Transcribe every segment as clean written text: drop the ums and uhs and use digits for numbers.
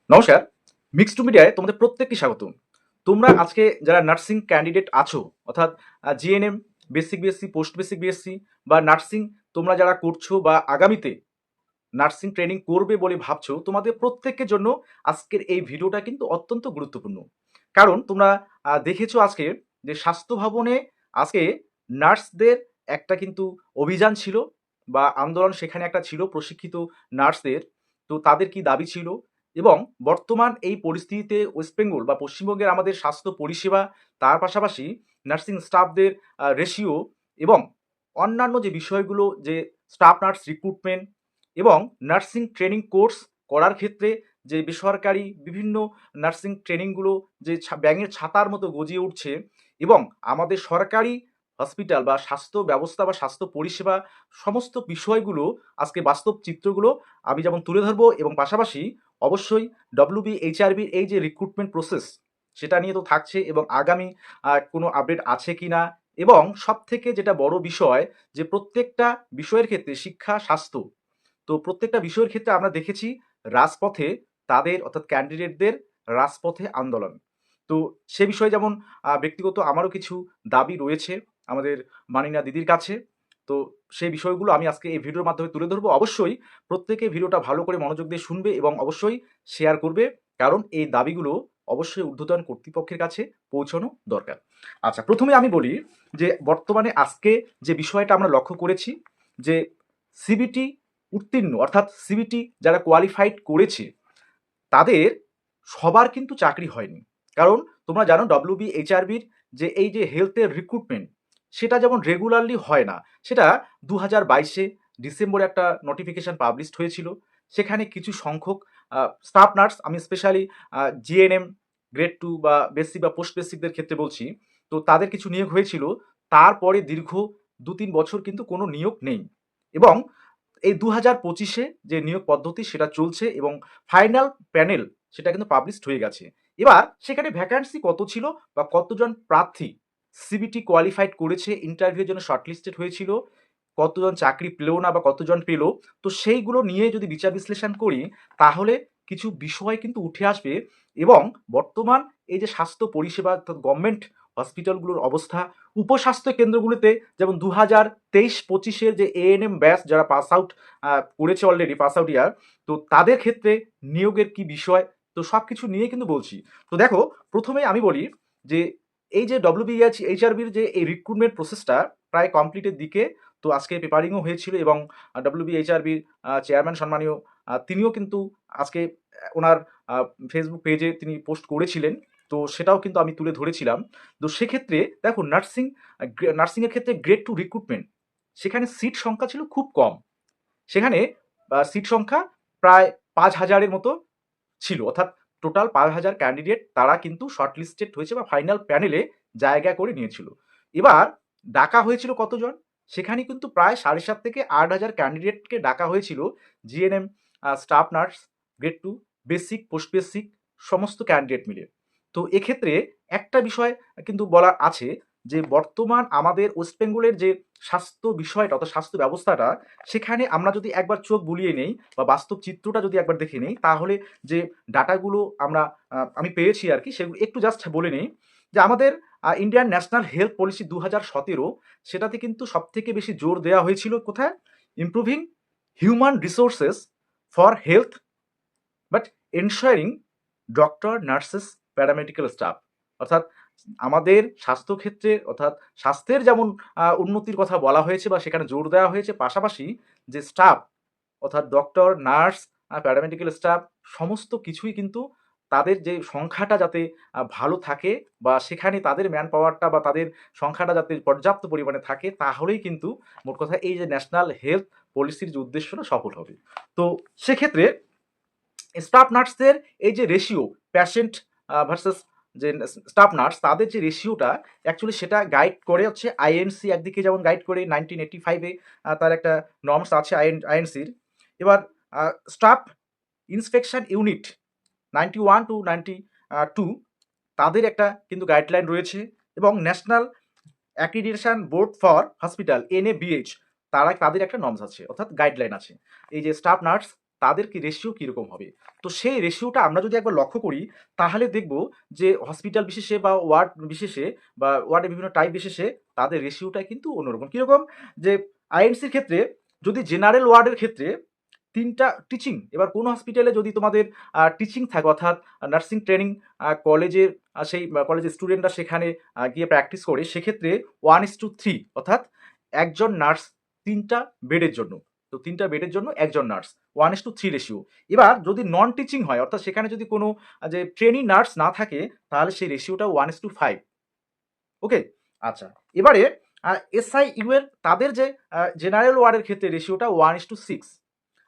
নমস্কার। Mixed two মিডিয়ায় তোমাদের প্রত্যেককে স্বাগতম। তোমরা আজকে যারা নার্সিং ক্যান্ডিডেট আছো, অর্থাৎ GNM, basic BSc, post basic BSc বা নার্সিং তোমরা যারা করছো বা আগামীতে নার্সিং ট্রেনিং করবে বলে ভাবছো, তোমাদের প্রত্যেকের জন্য আজকের এই ভিডিওটা কিন্তু অত্যন্ত গুরুত্বপূর্ণ। কারণ তোমরা দেখেছো আজকে যে স্বাস্থ্য ভবনে আজকে নার্সদের একটা কিন্তু অভিযান ছিল বা আন্দোলন সেখানে একটা ছিল প্রশিক্ষিত নার্সদের। তো তাদের কি দাবি ছিল এবং বর্তমান এই পরিস্থিতিতে ওয়েস্ট বেঙ্গল বা পশ্চিমবঙ্গের আমাদের স্বাস্থ্য পরিষেবা, তার পাশাপাশি নার্সিং স্টাফদের রেশিও এবং অন্যান্য যে বিষয়গুলো, যে স্টাফ নার্স রিক্রুটমেন্ট এবং নার্সিং ট্রেনিং কোর্স করার ক্ষেত্রে যে বেসরকারি বিভিন্ন নার্সিং ট্রেনিংগুলো যে ব্যাঙের ছাতার মতো গজিয়ে উঠছে এবং আমাদের সরকারি হসপিটাল বা স্বাস্থ্য ব্যবস্থা বা স্বাস্থ্য পরিষেবা, সমস্ত বিষয়গুলো আজকে বাস্তব চিত্রগুলো আমি যেমন তুলে ধরবো এবং পাশাপাশি অবশ্যই ডব্লিউবিএইচআরবির এই যে রিক্রুটমেন্ট প্রসেস সেটা নিয়ে তো থাকছে এবং আগামী কোনো আপডেট আছে কি না, এবং সব থেকে যেটা বড় বিষয় যে প্রত্যেকটা বিষয়ের ক্ষেত্রে শিক্ষা, স্বাস্থ্য, তো প্রত্যেকটা বিষয়ের ক্ষেত্রে আমরা দেখেছি রাজপথে তাদের অর্থাৎ ক্যান্ডিডেটদের রাজপথে আন্দোলন। তো সে বিষয়ে যেমন ব্যক্তিগত আমারও কিছু দাবি রয়েছে আমাদের মানিনা দিদির কাছে। তো সেই বিষয়গুলো আমি আজকে এই ভিডিওর মাধ্যমে তুলে ধরবো। অবশ্যই প্রত্যেকে ভিডিওটা ভালো করে মনোযোগ দিয়ে শুনবে এবং অবশ্যই শেয়ার করবে, কারণ এই দাবিগুলো অবশ্যই ঊর্ধ্বতন কর্তৃপক্ষের কাছে পৌঁছানো দরকার। আচ্ছা, প্রথমে আমি বলি যে বর্তমানে আজকে যে বিষয়টা আমরা লক্ষ্য করেছি যে সিবিটি উত্তীর্ণ অর্থাৎ সিবিটি যারা কোয়ালিফাইড করেছে তাদের সবার কিন্তু চাকরি হয়নি। কারণ তোমরা জানো ডব্লিউবিএইচআরবির যে এই যে হেলথের রিক্রুটমেন্ট সেটা যেমন রেগুলারলি হয় না, সেটা 2022-এ ডিসেম্বরে একটা নোটিফিকেশন পাবলিশড হয়েছিল। সেখানে কিছু সংখ্যক স্টাফ নার্স, আমি স্পেশালি জিএনএম গ্রেড 2 বা বেসিক বা পোস্ট বেসিকদের ক্ষেত্রে বলছি, তো তাদের কিছু নিয়োগ হয়েছিল। তারপরে দীর্ঘ 2-3 বছর কিন্তু কোনো নিয়োগ নেই এবং এই 2025-এ যে নিয়োগ পদ্ধতি সেটা চলছে এবং ফাইনাল প্যানেল সেটা কিন্তু পাবলিশড হয়ে গেছে। এবার সেখানে ভ্যাকান্সি কত ছিল বা কতজন প্রার্থী সিবিটি কোয়ালিফাইড করেছে, ইন্টারভিউর জন্য শর্টলিস্টেড হয়েছিল, কতজন চাকরি পেলো না বা কতজন পেলো, তো সেইগুলো নিয়ে যদি বিচার বিশ্লেষণ করি তাহলে কিছু বিষয় কিন্তু উঠে আসবে এবং বর্তমান এই যে স্বাস্থ্য পরিষেবা অর্থাৎ গভর্নমেন্ট হসপিটালগুলোর অবস্থা, উপস্বাস্থ্য কেন্দ্রগুলিতে যেমন 2023-25-এর যে এএনএম ব্যাচ যারা পাস আউট করেছে অলরেডি, পাস আউট ইয়ার, তো তাদের ক্ষেত্রে নিয়োগের কি বিষয়, তো সব কিছু নিয়ে কিন্তু বলছি। তো দেখো, প্রথমে আমি বলি যে এই যে ডব্লিউবিএইচআরবির যে এই রিক্রুটমেন্ট প্রসেসটা প্রায় কমপ্লিটের দিকে। তো আজকে পেপারিংও হয়েছিল এবং ডব্লিউবিএইচআরবির চেয়ারম্যান সম্মানীয় তিনিও কিন্তু আজকে ওনার ফেসবুক পেজে তিনি পোস্ট করেছিলেন। তো সেটাও কিন্তু আমি তুলে ধরেছিলাম। তো সেক্ষেত্রে দেখো নার্সিংয়ের ক্ষেত্রে গ্রেড 2 রিক্রুটমেন্ট, সেখানে সিট সংখ্যা ছিল খুব কম। সেখানে সিট সংখ্যা প্রায় 5,000-এর মতো ছিল, অর্থাৎ টোটাল 5,000 ক্যান্ডিডেট তারা কিন্তু শর্টলিস্টেড হয়েছে বা ফাইনাল প্যানেলে জায়গা করে নিয়েছিল। এবার ডাকা হয়েছিল কতজন, সেখানে কিন্তু প্রায় 7,500 থেকে 8,000 ক্যান্ডিডেটকে ডাকা হয়েছিল। GNM, staff nurse, grade 2, basic, post basic, সমস্ত ক্যান্ডিডেট মিলে। তো এক্ষেত্রে একটা বিষয় কিন্তু বলার আছে যে বর্তমান আমাদের ওয়েস্ট বেঙ্গলের যে স্বাস্থ্য বিষয়টা অর্থাৎ স্বাস্থ্য ব্যবস্থাটা, সেখানে আমরা যদি একবার চোখ বুলিয়ে নেই বা বাস্তব চিত্রটা যদি একবার দেখে নেই তাহলে যে ডাটাগুলো আমরা আমি পেয়েছি আর কি, সেগুলো একটু জাস্ট বলে নেই। যে আমাদের ইন্ডিয়ান ন্যাশনাল হেলথ পলিসি 2017, সেটাতে কিন্তু সব থেকে বেশি জোর দেওয়া হয়েছিল কোথায়, improving human resources for health but ensuring doctor, nurses, paramedical staff, অর্থাৎ আমাদের স্বাস্থ্যক্ষেত্রে অর্থাৎ স্বাস্থ্যের যেমন উন্নতির কথা বলা হয়েছে বা সেখানে জোর দেওয়া হয়েছে, পাশাপাশি যে স্টাফ অর্থাৎ ডক্টর, নার্স, প্যারামেডিক্যাল স্টাফ, সমস্ত কিছুই কিন্তু তাদের যে সংখ্যাটা যাতে ভালো থাকে বা সেখানে তাদের ম্যান পাওয়ারটা বা তাদের সংখ্যাটা যাতে পর্যাপ্ত পরিমাণে থাকে, তাহলেই কিন্তু মোট কথা এই যে ন্যাশনাল হেলথ পলিসির যে উদ্দেশ্যটা সফল হবে। তো সেক্ষেত্রে স্টাফ নার্সদের এই যে রেশিও, প্যাশেন্ট ভার্সেস যে স্টাফ নার্স, তাদের যে রেশিওটা অ্যাকচুয়ালি সেটা গাইড করে হচ্ছে আইএনসি, একদিকে যেমন গাইড করে 1985-এ তার একটা নর্মস আছে আইএনসির। এবার স্টাফ ইন্সপেকশন ইউনিট 91 টু 92, তাদের একটা কিন্তু গাইডলাইন রয়েছে এবং national accreditation board for hospital NABH, তাদের একটা নর্মস আছে অর্থাৎ গাইডলাইন আছে এই যে স্টাফ নার্স তাদের কি রেশিও কীরকম হবে। তো সেই রেশিওটা আমরা যদি একবার লক্ষ্য করি তাহলে দেখব যে হসপিটাল বিশেষে বা ওয়ার্ড বিশেষে বা ওয়ার্ডের বিভিন্ন টাইপ বিশেষে তাদের রেশিওটা কিন্তু অন্যরকম। কীরকম, যে আইএনসির ক্ষেত্রে যদি জেনারেল ওয়ার্ডের ক্ষেত্রে 3টা টিচিং, এবার কোনো হসপিটালে যদি তোমাদের টিচিং থাকে অর্থাৎ নার্সিং ট্রেনিং কলেজের সেই কলেজের স্টুডেন্টরা সেখানে গিয়ে প্র্যাকটিস করে, সেক্ষেত্রে 1:3 অর্থাৎ একজন নার্স 3টা বেডের জন্য। তো 3টা বেডের জন্য একজন নার্স, 1:3 রেশিও। এবার যদি নন টিচিং হয় অর্থাৎ সেখানে যদি কোনো যে ট্রেনিং নার্স না থাকে তাহলে সেই রেশিওটা 1:5। ওকে, আচ্ছা। এবারে এসআইইউ এর তাদের যে জেনারেল ওয়ার্ডের ক্ষেত্রে রেশিওটা 1:6,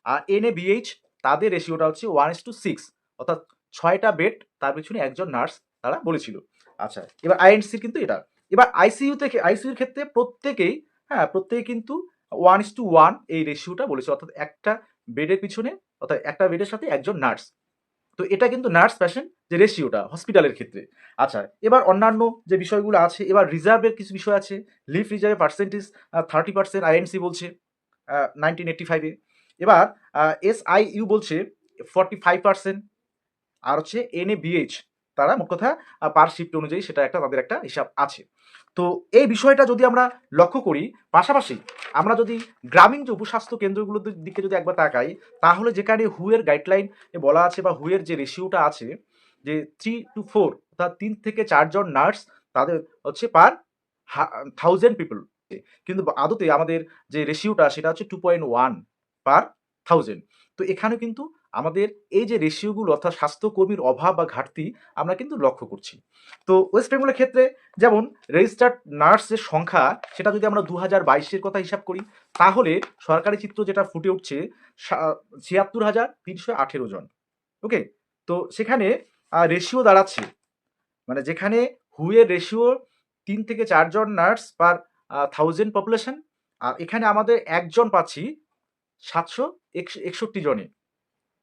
আর এনএবিএইচ তাদের রেশিওটা হচ্ছে 1:6, অর্থাৎ 6টা বেড তার পিছনে একজন নার্স তারা বলেছিল। আচ্ছা, এবার আইএনসির কিন্তু এটা। এবার আইসিইউর ক্ষেত্রে প্রত্যেকেই কিন্তু 1:1 এই রেশিওটা বলেছে, অর্থাৎ একটা বেডের পিছনে, অর্থাৎ একটা বেডের সাথে একজন নার্স। তো এটা কিন্তু নার্স প্যাশেন্ট যে রেশিওটা হসপিটালের ক্ষেত্রে। আচ্ছা, এবার অন্যান্য যে বিষয়গুলো আছে, এবার রিজার্ভের কিছু বিষয় আছে। লিভ রিজার্ভের পার্সেন্টেজ 30% আইএনসি বলছে 1985-এ। এবার এসআইইউ বলছে 45%, আর হচ্ছে এনএবিএইচ তারা মোট কথা পার শিফট অনুযায়ী সেটা একটা তাদের একটা হিসাব আছে। তো এই বিষয়টা যদি আমরা লক্ষ্য করি, পাশাপাশি আমরা যদি গ্রামীণ যে উপস্বাস্থ্য কেন্দ্রগুলোর দিকে যদি একবার তাকাই, তাহলে যেখানে হুয়ের গাইডলাইন বলা আছে বা হুয়ের যে রেশিওটা আছে যে 3 to 4, অর্থাৎ 3 থেকে 4 জন নার্স তাদের হচ্ছে পার 1000 পিপল, কিন্তু আদতে আমাদের যে রেশিওটা সেটা হচ্ছে 2.1 পার 1000। তো এখানে কিন্তু আমাদের এই যে রেশিওগুলো অর্থাৎ স্বাস্থ্যকর্মীর অভাব বা ঘাটতি আমরা কিন্তু লক্ষ্য করছি। তো ওয়েস্ট বেঙ্গলের ক্ষেত্রে যেমন রেজিস্টার্ড নার্সের সংখ্যা, সেটা যদি আমরা 2022-এর কথা হিসাব করি তাহলে সরকারি চিত্র যেটা ফুটে উঠছে 76,318 জন। ওকে, তো সেখানে রেশিও দাঁড়াচ্ছে, মানে যেখানে হুয়ের রেশিও 3 থেকে 4 জন নার্স পার 1000 পপুলেশন, আর এখানে আমাদের একজন পাচ্ছি 761 জনে।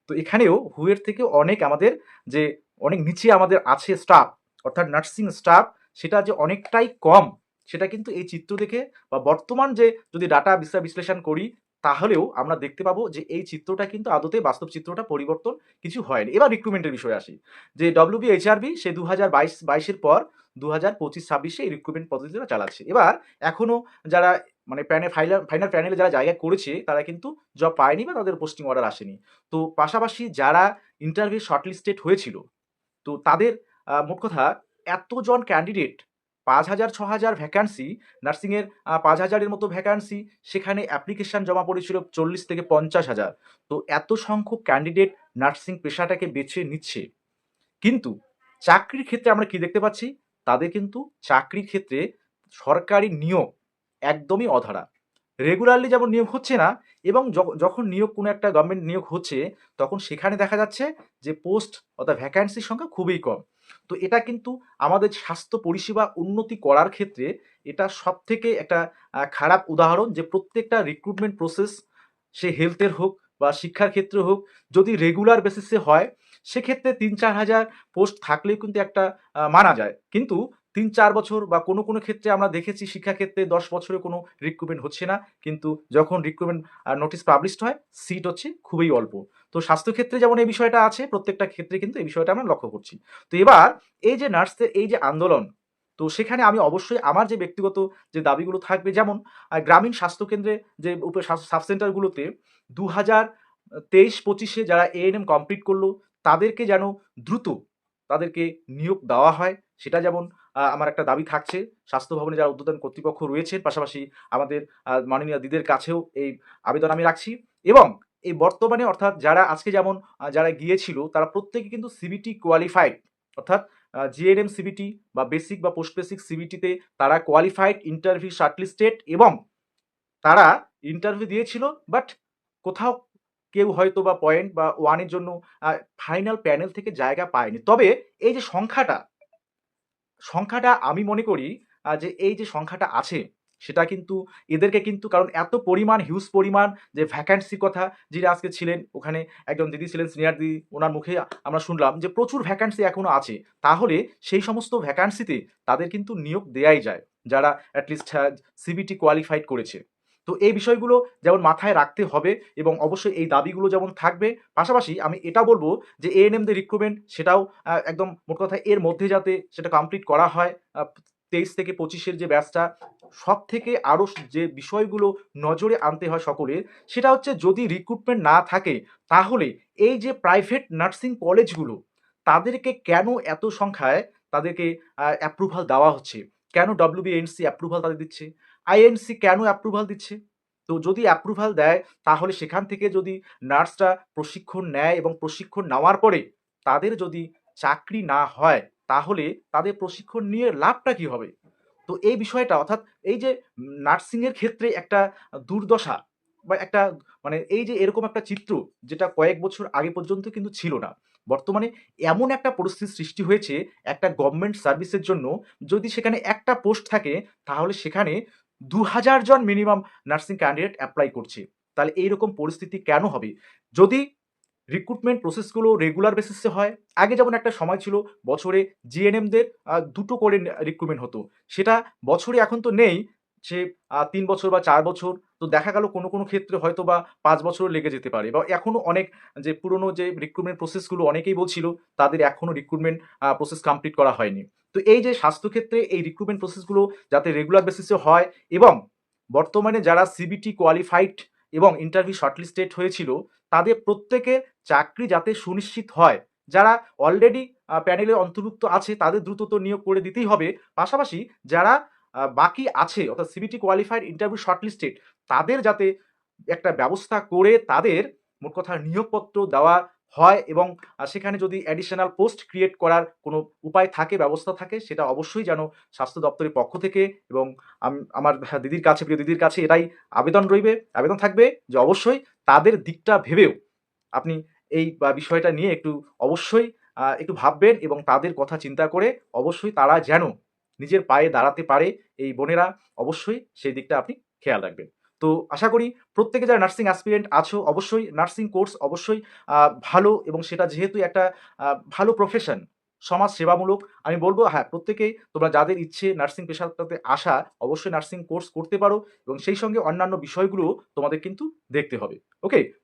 তো এখানেও হুয়ের থেকে অনেক নিচে আমাদের আছে স্টাফ, অর্থাৎ নার্সিং স্টাফ সেটা যে অনেকটাই কম, সেটা কিন্তু এই চিত্র দেখে বা বর্তমান যে যদি ডাটা বিশ্লেষণ করি তাহলেও আমরা দেখতে পাবো যে এই চিত্রটা কিন্তু আদতে বাস্তব চিত্রটা পরিবর্তন কিছু হয়নি। এবার রিক্রুটমেন্টের বিষয়ে আসি, যে ডব্লিউবিএইচআরবি সে 2022-এর পর 2025-26-এ এই রিক্রুটমেন্ট পদ্ধতিটা চালাচ্ছে। এবার এখনো যারা মানে ফাইনাল প্যানেলে যারা জায়গা করেছে তারা কিন্তু জব পায়নি বা তাদের পোস্টিং অর্ডার আসেনি। তো পাশাপাশি যারা ইন্টারভিউ শর্টলিস্টেড হয়েছিল, তো তাদের মোট কথা এতজন ক্যান্ডিডেট, 5,000 6,000 ভ্যাকান্সি, নার্সিংয়ের 5,000-এর মতো ভ্যাকান্সি, সেখানে অ্যাপ্লিকেশন জমা পড়েছিল 40 থেকে 50,000। তো এত সংখ্যক ক্যান্ডিডেট নার্সিং পেশাটাকে বেছে নিচ্ছে, কিন্তু চাকরির ক্ষেত্রে আমরা কি দেখতে পাচ্ছি, তাদের কিন্তু চাকরির ক্ষেত্রে সরকারি নিয়োগ একদমই অধরা। রেগুলারলি যেমন নিয়োগ হচ্ছে না, এবং যখন নিয়োগ কোনো একটা গভর্নমেন্ট নিয়োগ হচ্ছে তখন সেখানে দেখা যাচ্ছে যে পোস্ট অর্থাৎ ভ্যাকান্সির সংখ্যা খুবই কম। তো এটা কিন্তু আমাদের স্বাস্থ্য পরিষেবা উন্নতি করার ক্ষেত্রে এটা সবথেকে একটা খারাপ উদাহরণ, যে প্রত্যেকটা রিক্রুটমেন্ট প্রসেস সে হেলথের হোক বা শিক্ষার ক্ষেত্রে হোক, যদি রেগুলার বেসিসে হয় সেক্ষেত্রে 3-4 হাজার পোস্ট থাকলেও কিন্তু একটা মানা যায়, কিন্তু 3-4 বছর বা কোনো কোনো ক্ষেত্রে আমরা দেখেছি শিক্ষাক্ষেত্রে 10 বছরে কোনো রিক্রুটমেন্ট হচ্ছে না, কিন্তু যখন রিক্রুটমেন্ট নোটিশ পাবলিশড হয় সিট হচ্ছে খুবই অল্প। তো স্বাস্থ্যক্ষেত্রে যেমন এই বিষয়টা আছে, প্রত্যেকটা ক্ষেত্রে কিন্তু এই বিষয়টা আমরা লক্ষ্য করছি। তো এবার এই যে নার্সদের এই যে আন্দোলন, তো সেখানে আমি অবশ্যই আমার যে ব্যক্তিগত যে দাবিগুলো থাকবে, যেমন গ্রামীণ স্বাস্থ্যকেন্দ্রে যে সাব সেন্টারগুলোতে 2023-25-এ যারা এএনএম কমপ্লিট করলো তাদেরকে যেন দ্রুত তাদেরকে নিয়োগ দেওয়া হয়, সেটা যেমন আমার একটা দাবি থাকছে। স্বাস্থ্য ভবনে যারা ঊর্ধ্বতন কর্তৃপক্ষ রয়েছেন, পাশাপাশি আমাদের মাননীয় দিদির কাছেও এই আবেদন আমি রাখছি। এবং এই বর্তমানে অর্থাৎ যারা আজকে যেমন যারা গিয়েছিল তারা প্রত্যেকে কিন্তু সিবিটি কোয়ালিফাইড, অর্থাৎ জিএনএম সিবিটি বা বেসিক বা পোস্ট বেসিক সিবিটিতে তারা কোয়ালিফাইড, ইন্টারভিউ শর্টলিস্টেড, এবং তারা ইন্টারভিউ দিয়েছিল, বাট কোথাও কেউ হয়তো বা পয়েন্ট বা ওয়ানের জন্য ফাইনাল প্যানেল থেকে জায়গা পায়নি। তবে এই যে সংখ্যাটা আমি মনে করি যে এই যে সংখ্যাটা আছে সেটা কিন্তু এদেরকে কিন্তু, কারণ এত পরিমাণ হিউজ পরিমাণ যে ভ্যাকান্সির কথা, যিনি আজকে ছিলেন ওখানে একজন দিদি ছিলেন, সিনিয়র দিদি, ওনার মুখে আমরা শুনলাম যে প্রচুর ভ্যাকান্সি এখনো আছে, তাহলে সেই সমস্ত ভ্যাকান্সিতে তাদের কিন্তু নিয়োগ দেয়াই যায় যারা অ্যাটলিস্ট সিবিটি কোয়ালিফাইড করেছে। তো এই বিষয়গুলো যেমন মাথায় রাখতে হবে এবং অবশ্যই এই দাবিগুলো যেমন থাকবে, পাশাপাশি আমি এটা বলবো যে এএনএমদের রিক্রুটমেন্ট সেটাও একদম মোট কথা এর মধ্যে যাতে সেটা কমপ্লিট করা হয়। 23 থেকে 25-এর যে ব্যাচটা, সব থেকে আরও যে বিষয়গুলো নজরে আনতে হয় সকলের, সেটা হচ্ছে যদি রিক্রুটমেন্ট না থাকে তাহলে এই যে প্রাইভেট নার্সিং কলেজগুলো, তাদেরকে কেন এত সংখ্যায় তাদেরকে অ্যাপ্রুভাল দেওয়া হচ্ছে? কেন WBNC অ্যাপ্রুভাল তাদের দিচ্ছে? আইএনসি কেন অ্যাপ্রুভাল দিচ্ছে? তো যদি অ্যাপ্রুভাল দেয় তাহলে সেখান থেকে যদি নার্সরা প্রশিক্ষণ নেয় এবং প্রশিক্ষণ নেওয়ার পরে তাদের যদি চাকরি না হয়, তাহলে তাদের প্রশিক্ষণ নিয়ে লাভটা কি হবে? তো এই বিষয়টা অর্থাৎ এই যে নার্সিংয়ের ক্ষেত্রে একটা দুর্দশা বা একটা মানে এই যে এরকম একটা চিত্র যেটা কয়েক বছর আগে পর্যন্ত কিন্তু ছিল না। বর্তমানে এমন একটা পরিস্থিতির সৃষ্টি হয়েছে একটা গভর্নমেন্ট সার্ভিসের জন্য, যদি সেখানে একটা পোস্ট থাকে তাহলে সেখানে ২,০০০ জন মিনিমাম নার্সিং ক্যান্ডিডেট অ্যাপ্লাই করছে। তাহলে এইরকম পরিস্থিতি কেন হবে? যদি রিক্রুটমেন্ট প্রসেসগুলো রেগুলার বেসিসে হয়, আগে যেমন একটা সময় ছিল বছরে জিএনএমদের ২ টো করে রিক্রুটমেন্ট হতো। সেটা বছরে এখন তো নেই, সে ৩ বছর বা ৪ বছর। তো দেখা গেল কোনো ক্ষেত্রে হয়তোবা ৫ বছরও লেগে যেতে পারে, বা এখনো অনেক যে পুরনো যে রিক্রুটমেন্ট প্রসেসগুলো অনেকেই বলছিল তাদের এখনো রিক্রুটমেন্ট প্রসেস কমপ্লিট করা হয়নি। তো এই যে স্বাস্থ্যক্ষেত্রে এই রিক্রুটমেন্ট প্রসেসগুলো যাতে রেগুলার বেসিসে হয়, এবং বর্তমানে যারা সিবিটি কোয়ালিফাইড এবং ইন্টারভিউ শর্টলিস্টেড হয়েছিল তাদের প্রত্যেকের চাকরি যাতে সুনিশ্চিত হয়। যারা অলরেডি প্যানেলে অন্তর্ভুক্ত আছে তাদের দ্রুত তো নিয়োগ করে দিতেই হবে। পাশাপাশি যারা বাকি আছে অর্থাৎ সিবিটি কোয়ালিফাইড ইন্টারভিউ শর্টলিস্টেড, তাদের যাতে একটা ব্যবস্থা করে তাদের মোট কথা নিয়োগপত্র দেওয়া হয়, এবং সেখানে যদি অ্যাডিশনাল পোস্ট ক্রিয়েট করার কোনো উপায় থাকে, ব্যবস্থা থাকে, সেটা অবশ্যই যেন স্বাস্থ্য দপ্তরের পক্ষ থেকে এবং আমার দিদির কাছে, প্রিয় দিদির কাছে এটাই আবেদন থাকবে যে অবশ্যই তাদের দিকটা ভেবেও আপনি এই বিষয়টা নিয়ে একটু অবশ্যই একটু ভাববেন, এবং তাদের কথা চিন্তা করে অবশ্যই তারা যেন নিজের পায়ে দাঁড়াতে পারে, এই বোনেরা অবশ্যই সেই দিকটা আপনি খেয়াল রাখবেন। তো আশা করি প্রত্যেকে যারা নার্সিং অ্যাসপিরেন্ট আছো অবশ্যই নার্সিং কোর্স অবশ্যই ভালো, এবং সেটা যেহেতু একটা ভালো প্রফেশন, সমাজ সেবামূলক, আমি বলবো হ্যাঁ, প্রত্যেকেই তোমরা যাদের ইচ্ছে নার্সিং পেশাটাতে আসা অবশ্যই নার্সিং কোর্স করতে পারো, এবং সেই সঙ্গে অন্যান্য বিষয়গুলো তোমাদের কিন্তু দেখতে হবে। ওকে?